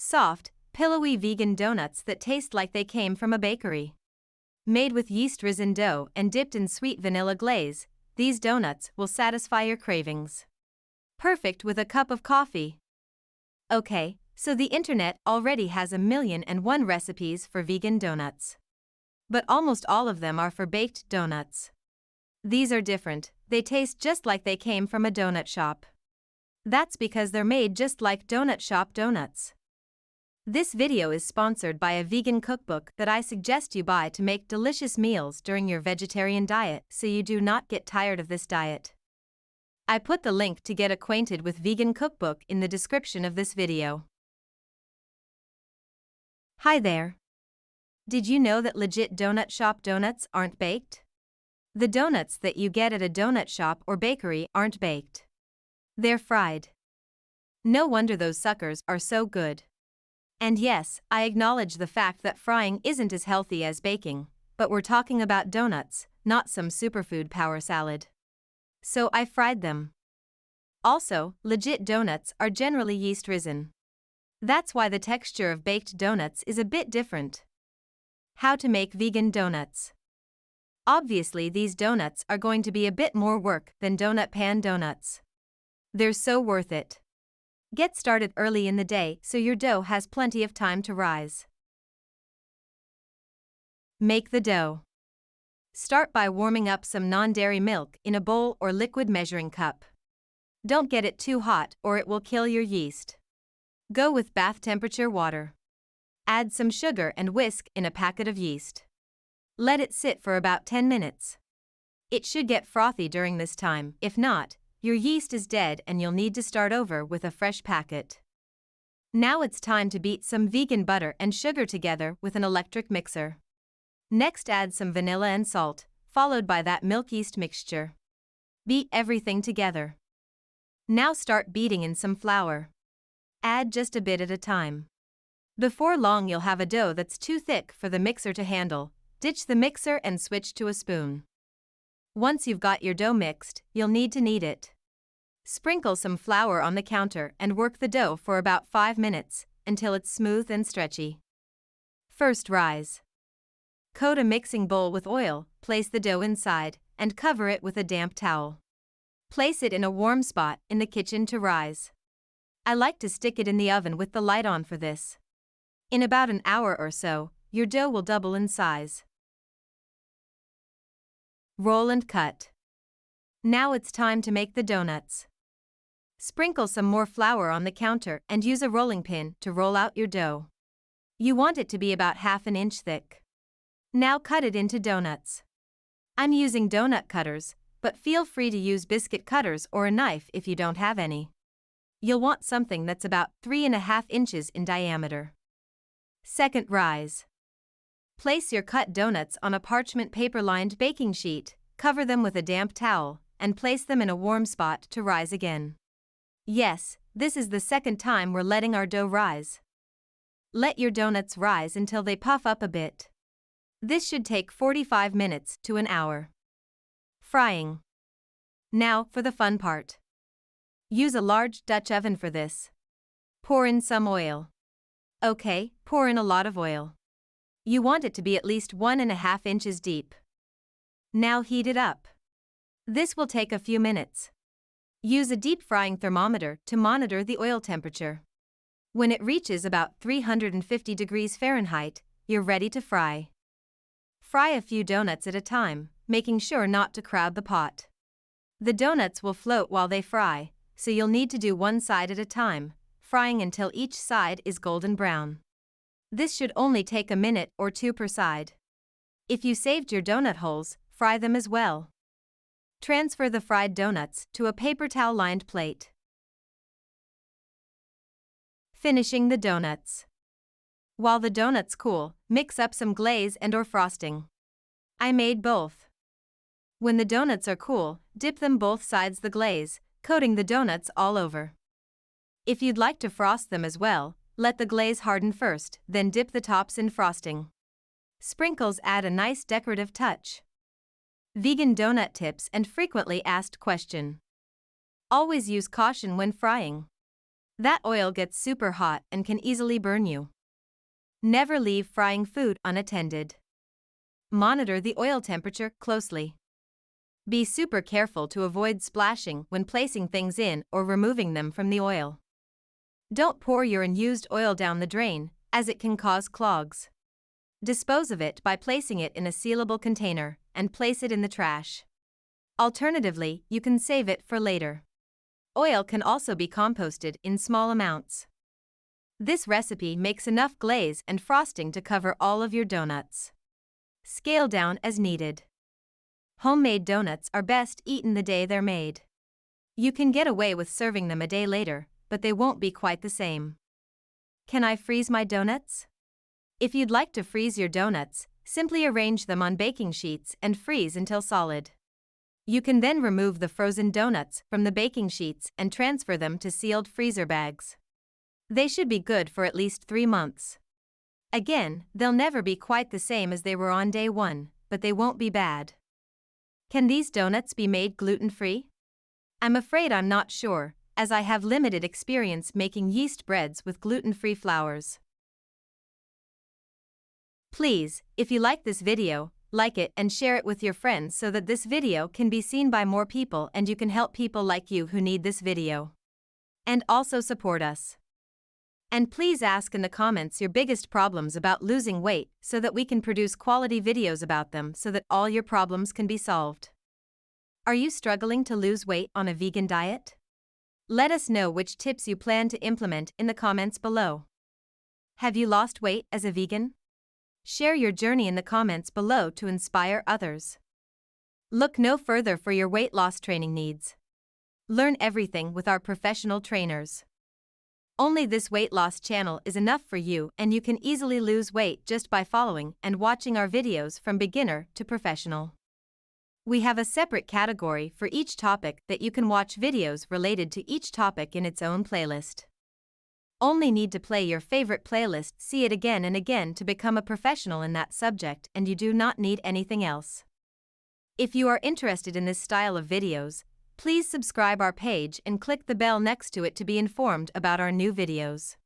soft, pillowy vegan donuts that taste like they came from a bakery. Made with yeast-risen dough and dipped in sweet vanilla glaze, these donuts will satisfy your cravings. Perfect with a cup of coffee. Okay, so the internet already has 1,000,001 recipes for vegan donuts. But almost all of them are for baked donuts. These are different, they taste just like they came from a donut shop. That's because they're made just like donut shop donuts. This video is sponsored by a vegan cookbook that I suggest you buy to make delicious meals during your vegetarian diet so you do not get tired of this diet. I put the link to get acquainted with vegan cookbook in the description of this video. Hi there. Did you know that legit donut shop donuts aren't baked? The donuts that you get at a donut shop or bakery aren't baked. They're fried. No wonder those suckers are so good. And yes, I acknowledge the fact that frying isn't as healthy as baking, but we're talking about donuts, not some superfood power salad. So I fried them. Also, legit donuts are generally yeast-risen. That's why the texture of baked donuts is a bit different. How to make vegan donuts. Obviously, these donuts are going to be a bit more work than donut pan donuts. They're so worth it. Get started early in the day so your dough has plenty of time to rise. Make the dough. Start by warming up some non-dairy milk in a bowl or liquid measuring cup. Don't get it too hot or it will kill your yeast. Go with bath temperature water. Add some sugar and whisk in a packet of yeast. Let it sit for about 10 minutes. It should get frothy during this time. If not, your yeast is dead and you'll need to start over with a fresh packet. Now it's time to beat some vegan butter and sugar together with an electric mixer. Next, add some vanilla and salt, followed by that milk-yeast mixture. Beat everything together. Now start beating in some flour. Add just a bit at a time. Before long you'll have a dough that's too thick for the mixer to handle. Ditch the mixer and switch to a spoon. Once you've got your dough mixed, you'll need to knead it. Sprinkle some flour on the counter and work the dough for about 5 minutes, until it's smooth and stretchy. First, rise. Coat a mixing bowl with oil, place the dough inside, and cover it with a damp towel. Place it in a warm spot in the kitchen to rise. I like to stick it in the oven with the light on for this. In about an hour or so, your dough will double in size. Roll and cut. Now it's time to make the donuts. Sprinkle some more flour on the counter and use a rolling pin to roll out your dough. You want it to be about ½ an inch thick. Now cut it into donuts. I'm using donut cutters, but feel free to use biscuit cutters or a knife if you don't have any. You'll want something that's about 3½ inches in diameter. Second, rise. Place your cut donuts on a parchment paper-lined baking sheet, cover them with a damp towel, and place them in a warm spot to rise again. Yes, this is the second time we're letting our dough rise. Let your donuts rise until they puff up a bit. This should take 45 minutes to an hour. Frying. Now for the fun part. Use a large Dutch oven for this. Pour in some oil. Okay, pour in a lot of oil. You want it to be at least 1½ inches deep. Now heat it up. This will take a few minutes. Use a deep frying thermometer to monitor the oil temperature. When it reaches about 350 degrees Fahrenheit, you're ready to fry. Fry a few donuts at a time, making sure not to crowd the pot. The donuts will float while they fry, so you'll need to do one side at a time, frying until each side is golden brown. This should only take a minute or 2 per side. If you saved your donut holes, fry them as well. Transfer the fried donuts to a paper towel-lined plate. Finishing the donuts. While the donuts cool, mix up some glaze and/or frosting. I made both. When the donuts are cool, dip them both sides the glaze, coating the donuts all over. If you'd like to frost them as well, let the glaze harden first, then dip the tops in frosting. Sprinkles add a nice decorative touch. Vegan donut tips and frequently asked question. Always use caution when frying. That oil gets super hot and can easily burn you. Never leave frying food unattended. Monitor the oil temperature closely. Be super careful to avoid splashing when placing things in or removing them from the oil. Don't pour your unused oil down the drain, as it can cause clogs. Dispose of it by placing it in a sealable container and place it in the trash. Alternatively, you can save it for later. Oil can also be composted in small amounts. This recipe makes enough glaze and frosting to cover all of your donuts. Scale down as needed. Homemade donuts are best eaten the day they're made. You can get away with serving them a day later, but they won't be quite the same. Can I freeze my donuts? If you'd like to freeze your donuts, simply arrange them on baking sheets and freeze until solid. You can then remove the frozen donuts from the baking sheets and transfer them to sealed freezer bags. They should be good for at least 3 months. Again, they'll never be quite the same as they were on day 1, but they won't be bad. Can these donuts be made gluten-free? I'm afraid I'm not sure, as I have limited experience making yeast breads with gluten-free flours. Please, if you like this video, like it and share it with your friends so that this video can be seen by more people and you can help people like you who need this video. And also support us. And please ask in the comments your biggest problems about losing weight so that we can produce quality videos about them so that all your problems can be solved. Are you struggling to lose weight on a vegan diet? Let us know which tips you plan to implement in the comments below. Have you lost weight as a vegan? Share your journey in the comments below to inspire others. Look no further for your weight loss training needs. Learn everything with our professional trainers. Only this weight loss channel is enough for you, and you can easily lose weight just by following and watching our videos from beginner to professional. We have a separate category for each topic that you can watch videos related to each topic in its own playlist. Only need to play your favorite playlist, see it again and again to become a professional in that subject, and you do not need anything else. If you are interested in this style of videos, please subscribe our page and click the bell next to it to be informed about our new videos.